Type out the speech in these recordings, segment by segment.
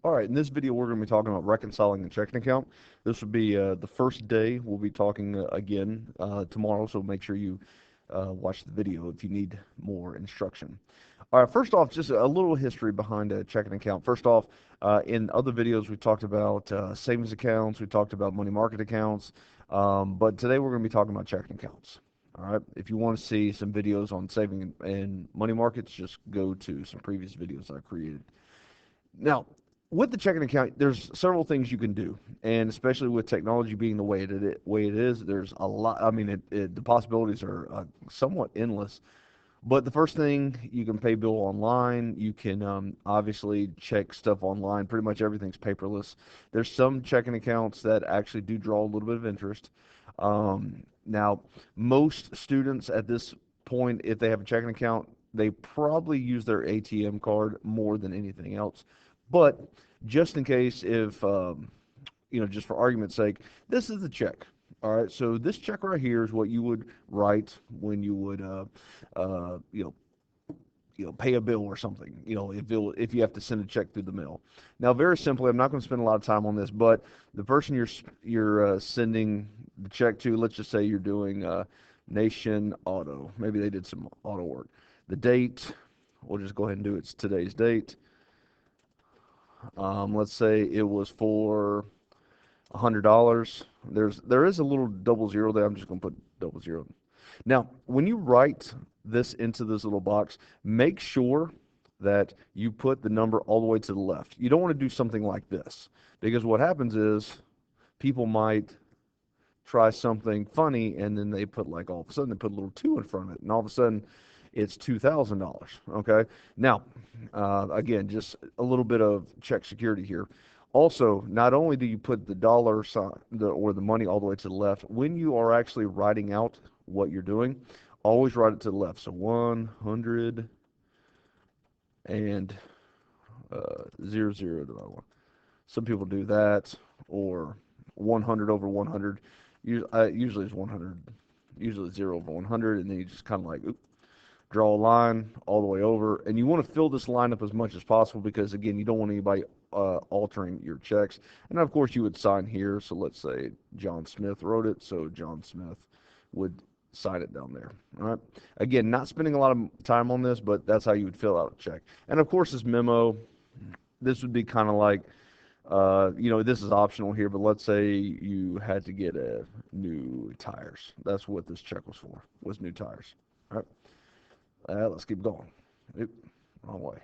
All right, in this video, we're going to be talking about reconciling a checking account. This will be the first day. We'll be talking again tomorrow, so make sure you watch the video if you need more instruction. All right, first off, just a little history behind a checking account. First off, in other videos, we talked about savings accounts, we talked about money market accounts, but today we're going to be talking about checking accounts. All right, if you want to see some videos on saving and money markets, just go to some previous videos I created. Now, with the checking account, there's several things you can do, and especially with technology being the way it is, there's a lot. I mean, the possibilities are somewhat endless. But the first thing, you can pay bill online. You can obviously check stuff online. Pretty much everything's paperless. There's some checking accounts that actually do draw a little bit of interest. Now, most students at this point, if they have a checking account, they probably use their ATM card more than anything else. But just in case, if just for argument's sake, this is the check. All right, so this check right here is what you would write when you would, uh, you know, pay a bill or something. If you have to send a check through the mail. Now, very simply, I'm not going to spend a lot of time on this, but the person you're sending the check to, let's just say you're doing Nation Auto. Maybe they did some auto work. The date, we'll just go ahead and do it's today's date. Let's say it was for $100. There is a little double zero there. I'm just going to put double zero. Now, when you write this into this little box, make sure that you put the number all the way to the left. You don't want to do something like this, because what happens is people might try something funny, and then they put, like, all of a sudden they put a little 2 in front of it, and all of a sudden it's $2,000. Okay. Now, again, just a little bit of check security here. Also, not only do you put the dollar sign or the money all the way to the left, when you are actually writing out what you're doing, always write it to the left. So 100 and 00 divided 1. Some people do that, or 100 over 100. Usually it's 100. Usually it's 0 over 100, and then you just kind of like, oops, draw a line all the way over, and you want to fill this line up as much as possible, because again, you don't want anybody altering your checks. And of course, you would sign here. So let's say John Smith wrote it, so John Smith would sign it down there. All right. Again, not spending a lot of time on this, but that's how you would fill out a check. And of course, this memo, this would be kind of like, this is optional here, but let's say you had to get new tires. That's what this check was for, was new tires. All right. Let's keep going. Oop, wrong way.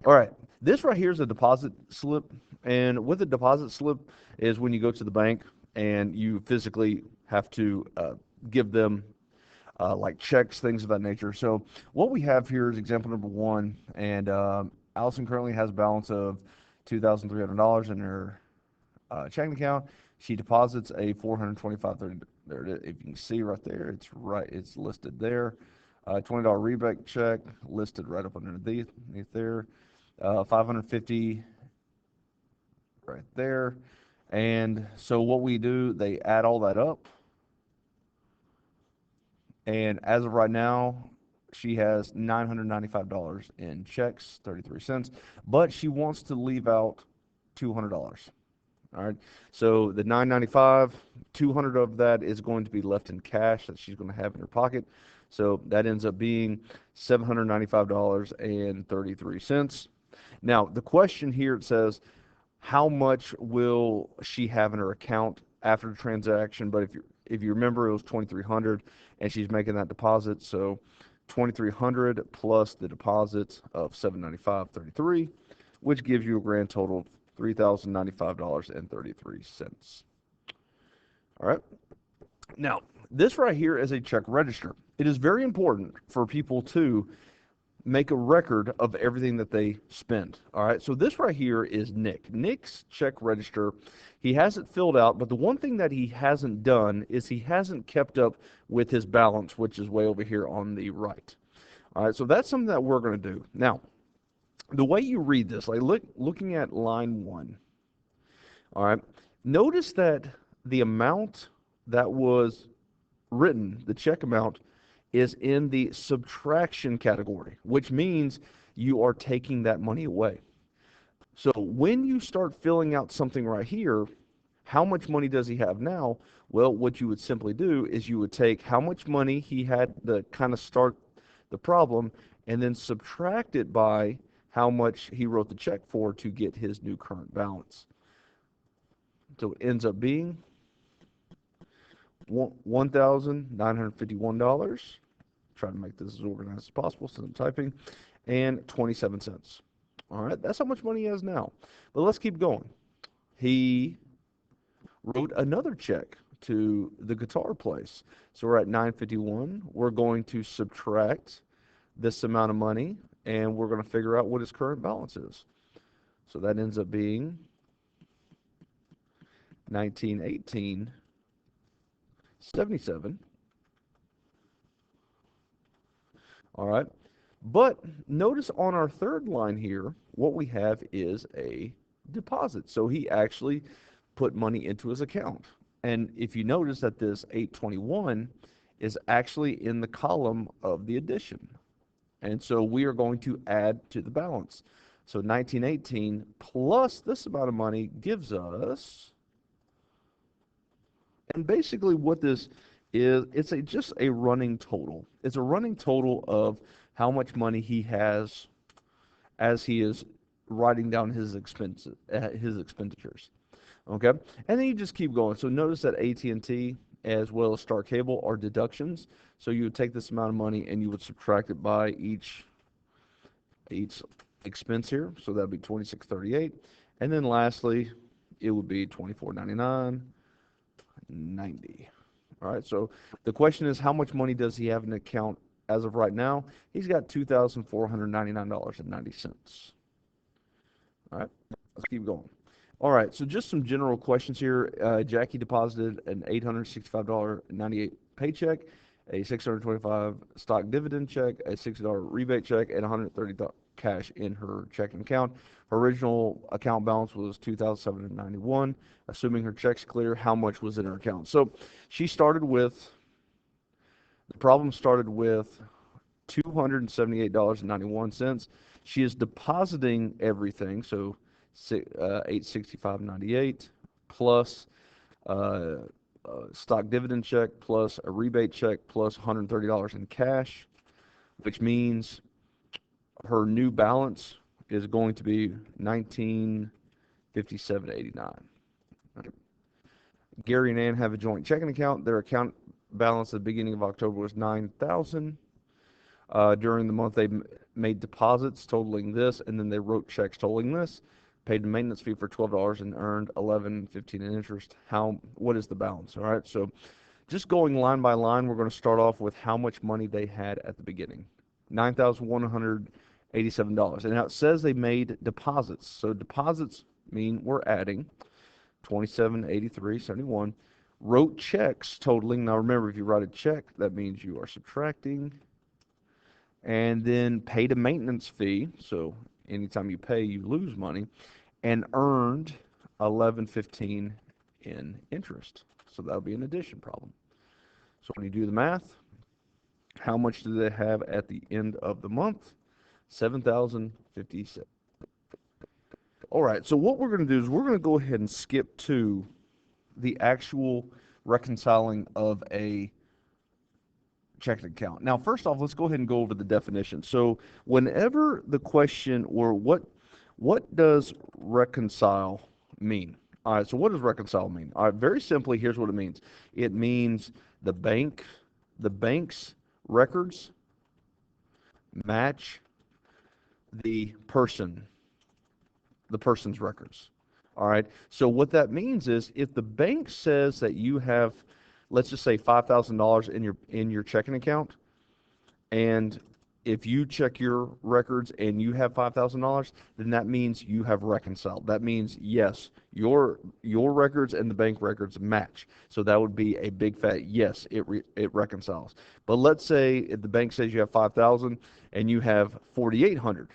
All right, this right here is a deposit slip, and with a deposit slip is when you go to the bank and you physically have to give them like checks, things of that nature. So what we have here is example number 1, and Allison currently has a balance of $2,300 in her checking account. She deposits a $425.30. There it is. If you can see right there, it's listed there. $20 rebate check listed right up underneath there. 550 right there. And so what we do, they add all that up. And as of right now, she has $995 in checks, 33 cents, but she wants to leave out $200. All right. So the $995, 200 of that is going to be left in cash that she's going to have in her pocket. So that ends up being $795.33. Now, the question here, it says, how much will she have in her account after the transaction? But if you remember, it was $2,300, and she's making that deposit. So $2,300 plus the deposit of $795.33, which gives you a grand total of $3,095.33. All right. Now, this right here is a check register. It is very important for people to make a record of everything that they spend. All right. So this right here is Nick. Nick's check register. He has it filled out, but the one thing that he hasn't done is he hasn't kept up with his balance, which is way over here on the right. All right. So that's something that we're going to do. Now, the way you read this, like looking at line 1. All right. Notice that the amount that was written, the check amount, is in the subtraction category, which means you are taking that money away. So when you start filling out something right here, how much money does he have now? Well, what you would simply do is you would take how much money he had to kind of start the problem and then subtract it by how much he wrote the check for to get his new current balance. So it ends up being $1,951. Try to make this as organized as possible since I'm typing, and 27 cents. All right, that's how much money he has now. But let's keep going. He wrote another check to the guitar place. So we're at 951. We're going to subtract this amount of money and we're going to figure out what his current balance is. So that ends up being 1918.77. All right. But notice on our third line here, what we have is a deposit. So he actually put money into his account. And if you notice that this 821 is actually in the column of the addition. And so we are going to add to the balance. So 1918 plus this amount of money gives us, and basically what this is, it's just a running total. It's a running total of how much money he has as he is writing down his expenses, his expenditures. Okay, and then you just keep going. So notice that AT&T as well as Star Cable are deductions. So you would take this amount of money and you would subtract it by each expense here. So that'd be 26.38, and then lastly, it would be 24.99.90. All right. So the question is, how much money does he have in the account as of right now? He's got $2,499.90. All right, let's keep going. All right, so just some general questions here. Jackie deposited an $865.98 paycheck, a $625 stock dividend check, a $60 rebate check, and $130 cash in her checking account. Her original account balance was $2,791. Assuming her check's clear, how much was in her account? So she started with, the problem started with $278.91. She is depositing everything, so 865.98 plus uh, stock dividend check plus a rebate check plus $130 in cash, which means her new balance is going to be 1957.89. Gary and Ann have a joint checking account. Their account balance at the beginning of October was 9,000. During the month, they made deposits totaling this, and then they wrote checks totaling this, paid the maintenance fee for $12 and earned $11.15 in interest. What is the balance? All right, so just going line by line, we're going to start off with how much money they had at the beginning, $9,187. And now it says they made deposits. So deposits mean we're adding 2783.71. Wrote checks totaling. Now remember, if you write a check, that means you are subtracting, and then paid a maintenance fee. So anytime you pay, you lose money, and earned 11.15 in interest. So that'll be an addition problem. So when you do the math, how much do they have at the end of the month? 7,056. All right, so what we're going to do is we're going to go ahead and skip to the actual reconciling of a checking account. Now, first off, let's go ahead and go over the definition. So whenever the question, or what does reconcile mean? All right, so what does reconcile mean? All right, very simply, here's what it means. It means the bank's records match the person's records. All right, so what that means is if the bank says that you have, let's just say $5,000 in your checking account, and if you check your records and you have $5,000, then that means you have reconciled. That means yes, your records and the bank records match. So that would be a big fat yes, it reconciles. But let's say if the bank says you have 5,000 and you have 4,800,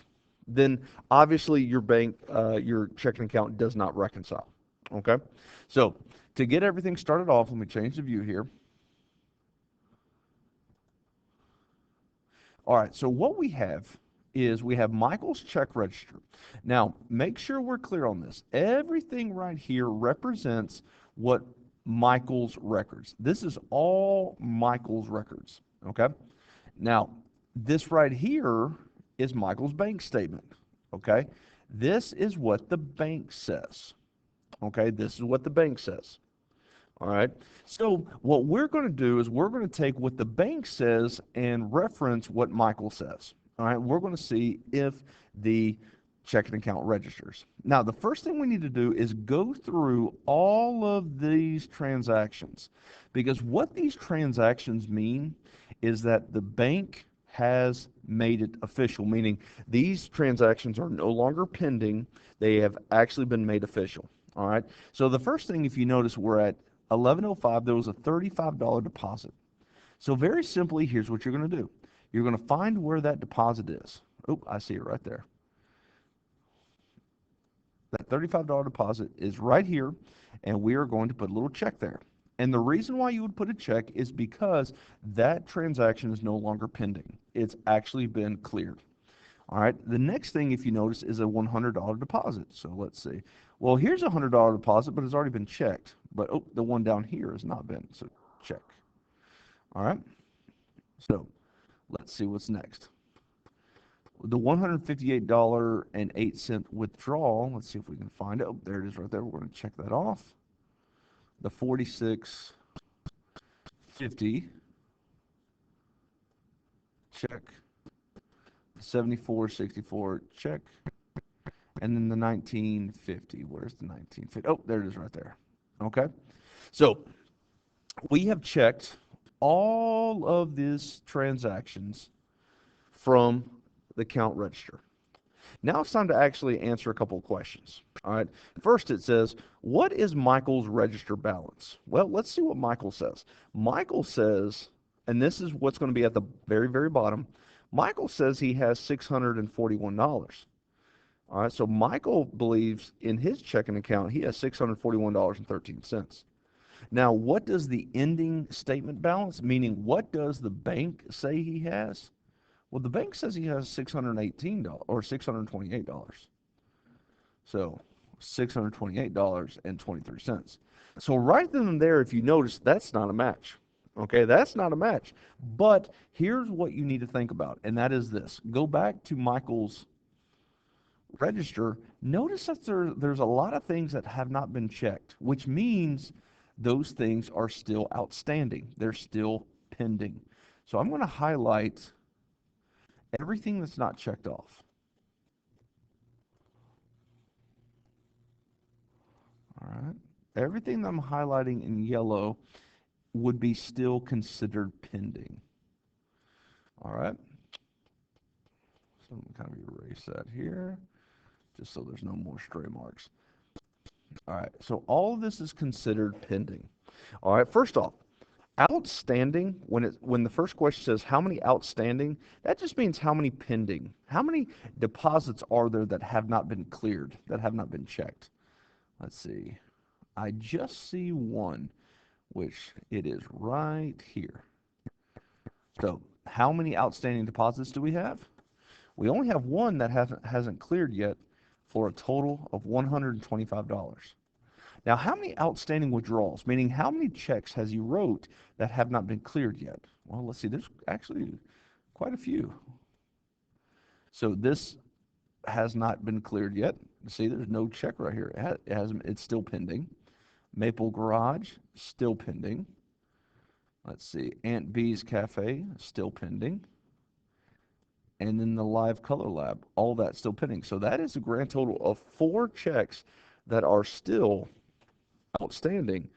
then obviously your checking account does not reconcile. Okay, so to get everything started off, let me change the view here. All right, so what we have is we have Michael's check register. Now, make sure we're clear on this. Everything right here represents what Michael's records. This is all Michael's records, okay? Now, this right here is Michael's bank statement, okay? This is what the bank says, okay? This is what the bank says. All right. So what we're going to do is we're going to take what the bank says and reference what Michael says. All right. We're going to see if the checking account registers. Now, the first thing we need to do is go through all of these transactions, because what these transactions mean is that the bank has made it official, meaning these transactions are no longer pending. They have actually been made official. All right. So the first thing, if you notice, we're at 11:05, there was a $35 deposit. So very simply, here's what you're going to do. You're going to find where that deposit is. Oh, I see it right there. That $35 deposit is right here, and we are going to put a little check there. And the reason why you would put a check is because that transaction is no longer pending. It's actually been cleared. All right. The next thing, if you notice, is a $100 deposit. So let's see. Well, here's a $100 deposit, but it's already been checked. But oh, the one down here has not been. So check. All right. So let's see what's next. The $158.08 withdrawal. Let's see if we can find it. Oh, there it is right there. We're going to check that off. The 46.50 check. 74.64 check. And then the 1950. Where's the 1950? Oh, there it is right there. Okay. So we have checked all of these transactions from the account register. Now it's time to actually answer a couple of questions. All right. First, it says, what is Michael's register balance? Well, let's see what Michael says. Michael says, and this is what's going to be at the very, very bottom. Michael says he has $641. All right, so Michael believes in his checking account he has $641.13. Now, what does the ending statement balance, meaning what does the bank say he has? Well, the bank says he has $618 or $628. So $628.23. So right then and there, if you notice, that's not a match. Okay, that's not a match. But here's what you need to think about, and that is this. Go back to Michael's register, notice that there's a lot of things that have not been checked, which means those things are still outstanding. They're still pending. So I'm going to highlight everything that's not checked off. All right. Everything that I'm highlighting in yellow would be still considered pending. All right. So I'm kind of erase that here, just so there's no more stray marks. All right. So all of this is considered pending. All right. First off, outstanding, when the first question says how many outstanding, that just means how many pending. How many deposits are there that have not been cleared, that have not been checked? Let's see. I just see one, which it is right here. So how many outstanding deposits do we have? We only have one that hasn't cleared yet for a total of $125. Now, how many outstanding withdrawals, meaning how many checks has he wrote that have not been cleared yet? Well, let's see. There's actually quite a few. So this has not been cleared yet. See, there's no check right here. It's still pending. Maple Garage, still pending. Let's see. Aunt B's Cafe, still pending. And then the Live Color Lab, all that still pending. So that is a grand total of 4 checks that are still outstanding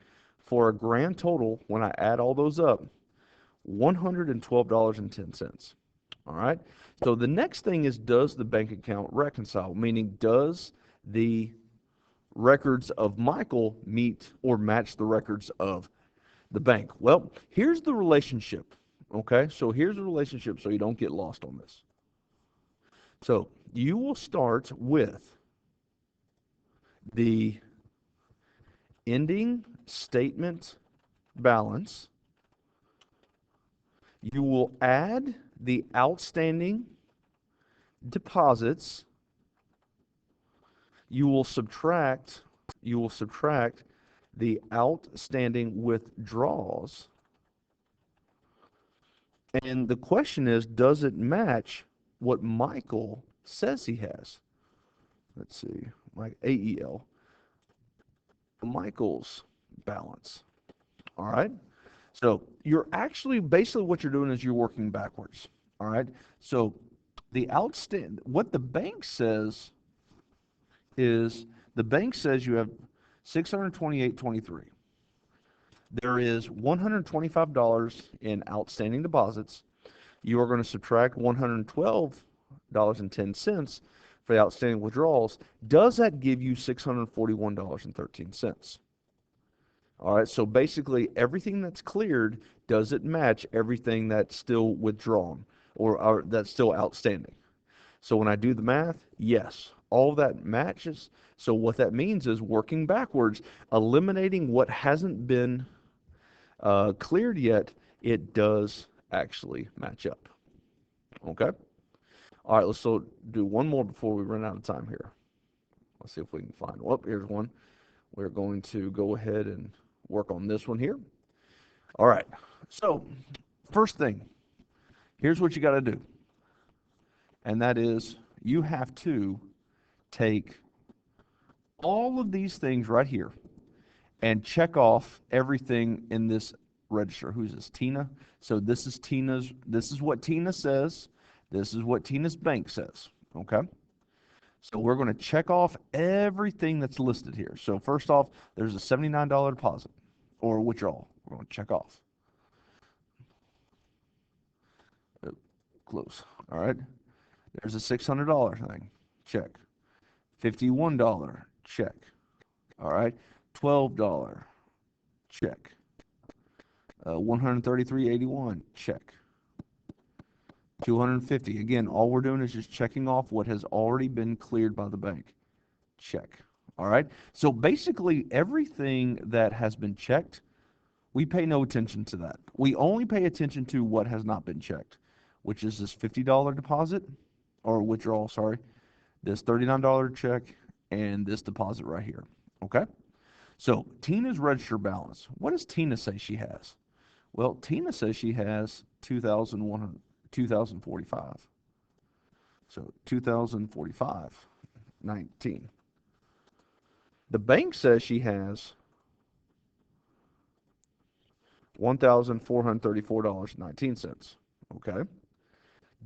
for a grand total, when I add all those up, $112.10. All right. So the next thing is, does the bank account reconcile? Meaning, does the records of Michael meet or match the records of the bank? Well, here's the relationship. Okay. So here's the relationship so you don't get lost on this. So you will start with the ending statement balance. You will add the outstanding deposits, you will subtract you will subtract the outstanding withdrawals. And the question is, does it match what Michael says he has? Let's see, like AEL, Michael's balance. All right. So you're actually basically what you're doing is you're working backwards. All right. So the outstand what the bank says is the bank says you have 628.23. There is $125 in outstanding deposits. You are going to subtract $112.10 for the outstanding withdrawals. Does that give you $641.13? All right, so basically everything that's cleared, does it match everything that's still withdrawn or that's still outstanding? So when I do the math, yes, all that matches. So what that means is working backwards, eliminating what hasn't been cleared yet, it does actually match up. Okay? All right, let's so do one more before we run out of time here. Let's see if we can find one. Oh, here's one. We're going to go ahead and work on this one here. All right. So, first thing, here's what you got to do. And that is you have to take all of these things right here and check off everything in this register. Who's this? Tina. So this is what Tina says. This is what Tina's bank says. Okay. So we're going to check off everything that's listed here. So first off, there's a $79 deposit or withdrawal. We're going to check off. Close. All right. There's a $600 thing. Check. $51. Check. All right. $12. Check. 133.81. Check. 250. Again, all we're doing is just checking off what has already been cleared by the bank. Check. All right. So basically, everything that has been checked, we pay no attention to that. We only pay attention to what has not been checked, which is this $50 deposit or withdrawal, sorry, this $39 check, and this deposit right here. Okay. So Tina's register balance. What does Tina say she has? Well, Tina says she has 2,045. So 2,045, 19. The bank says she has $1,434.19. Okay.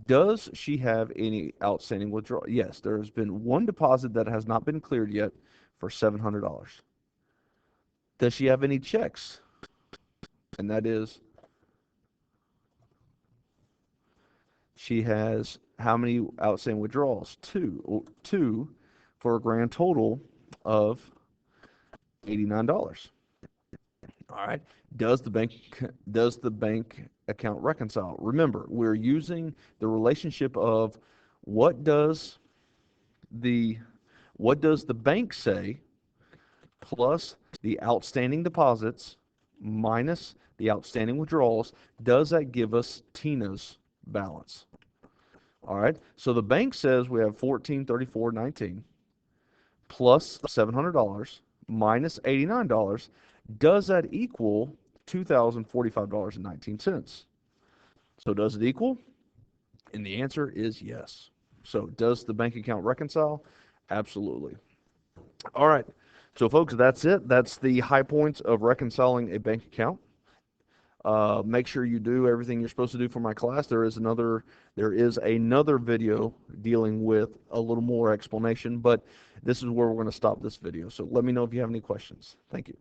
Does she have any outstanding withdrawal? Yes, there has been one deposit that has not been cleared yet for $700. Does she have any checks? And that is, she has how many outstanding withdrawals? Two for a grand total of $89. All right. Does the bank account reconcile? Remember, we're using the relationship of what does the bank say plus the outstanding deposits minus the outstanding withdrawals. Does that give us Tina's balance? All right. So the bank says we have 1434.19 plus $700 minus $89. Does that equal $2,045.19? So does it equal? And the answer is yes. So does the bank account reconcile? Absolutely. All right. So folks, that's it. That's the high points of reconciling a bank account. Make sure you do everything you're supposed to do for my class. There is another video dealing with a little more explanation, but this is where we're going to stop this video. So let me know if you have any questions. Thank you.